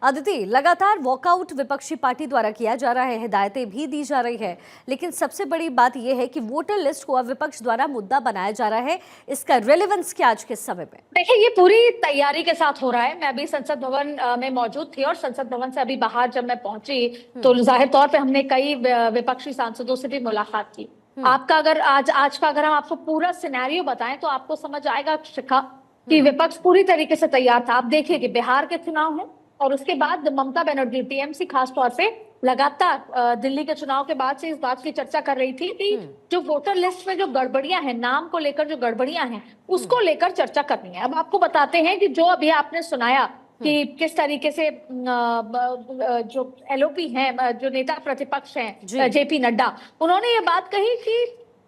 अदिति, लगातार वॉकआउट विपक्षी पार्टी द्वारा किया जा रहा है, हिदायतें भी दी जा रही है, लेकिन सबसे बड़ी बात यह है कि वोटर लिस्ट को अब विपक्ष द्वारा मुद्दा बनाया जा रहा है। इसका रेलेवेंस क्या आज के समय में? देखिए, ये पूरी तैयारी के साथ हो रहा है। मैं अभी संसद भवन में मौजूद थी और संसद भवन से अभी बाहर जब मैं पहुंची तो जाहिर तौर पे हमने कई विपक्षी सांसदों से भी मुलाकात की। आपका अगर आज का अगर हम आपको पूरा सिनेरियो बताएं तो आपको समझ आएगा शिखा कि विपक्ष पूरी तरीके से तैयार था। आप देखिए कि बिहार के चुनाव हैं और उसके बाद ममता बनर्जी टीएमसी खास तौर पे लगातार दिल्ली के चुनाव के बाद से इस बात की चर्चा कर रही थी कि जो वोटर लिस्ट में जो गड़बड़ियां हैं, नाम को लेकर जो गड़बड़ियां हैं, उसको लेकर चर्चा करनी है। अब आपको बताते हैं कि जो अभी आपने सुनाया कि किस तरीके से जो एलओपी हैं, जो नेता प्रतिपक्ष हैं जेपी नड्डा, उन्होंने ये बात कही कि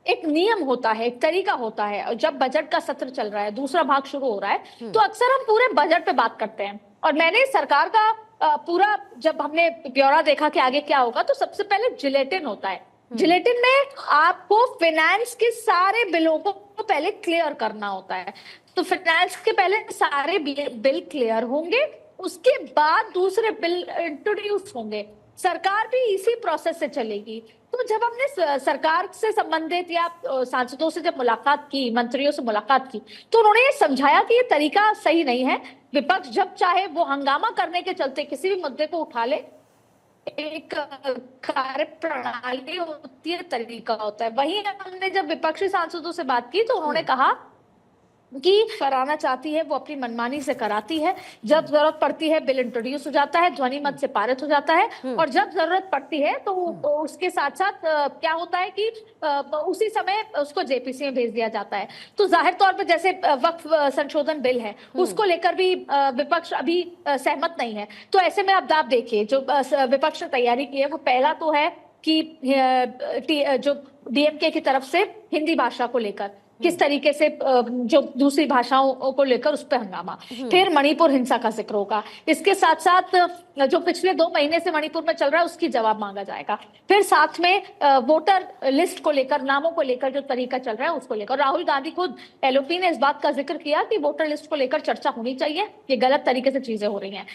एक नियम होता है, एक तरीका होता है। जब बजट का सत्र चल रहा है, दूसरा भाग शुरू हो रहा है, तो अक्सर हम पूरे बजट पे बात करते हैं। और मैंने सरकार का पूरा जब हमने ब्यौरा देखा कि आगे क्या होगा, तो सबसे पहले जिलेटिन होता है। जिलेटिन में आपको फाइनेंस के सारे बिलों को पहले क्लियर करना होता है। तो फाइनेंस के पहले सारे बिल क्लियर होंगे, उसके बाद दूसरे बिल इंट्रोड्यूस होंगे। सरकार भी इसी प्रोसेस से चलेगी। तो जब हमने सरकार से संबंधित या सांसदों से जब मुलाकात की, मंत्रियों से मुलाकात की, तो उन्होंने ये समझाया कि ये तरीका सही नहीं है। विपक्ष जब चाहे वो हंगामा करने के चलते किसी भी मुद्दे को उठा ले, एक कार्य प्रणाली होती है, तरीका होता है। वहीं हमने जब विपक्षी सांसदों से बात की तो उन्होंने कहा कि कराना चाहती है वो अपनी मनमानी से कराती है। जब जरूरत पड़ती है बिल इंट्रोड्यूस हो जाता है, ध्वनि मत से पारित हो जाता है, और जब जरूरत पड़ती है तो उसके साथ साथ क्या होता है कि उसी समय उसको जेपीसी में भेज दिया जाता है। तो जाहिर तौर पर जैसे वक्फ संशोधन बिल है, उसको लेकर भी विपक्ष अभी सहमत नहीं है। तो ऐसे में अब आप देखिए जो विपक्ष ने तैयारी की है, वो पहला तो है कि जो डीएमके की तरफ से हिंदी भाषा को लेकर किस तरीके से जो दूसरी भाषाओं को लेकर उस पर हंगामा, फिर मणिपुर हिंसा का जिक्र होगा। इसके साथ साथ जो पिछले 2 महीने से मणिपुर में चल रहा है उसकी जवाब मांगा जाएगा। फिर साथ में वोटर लिस्ट को लेकर, नामों को लेकर जो तरीका चल रहा है उसको लेकर। राहुल गांधी खुद एलओपी ने इस बात का जिक्र किया कि वोटर लिस्ट को लेकर चर्चा होनी चाहिए, ये गलत तरीके से चीजें हो रही हैं।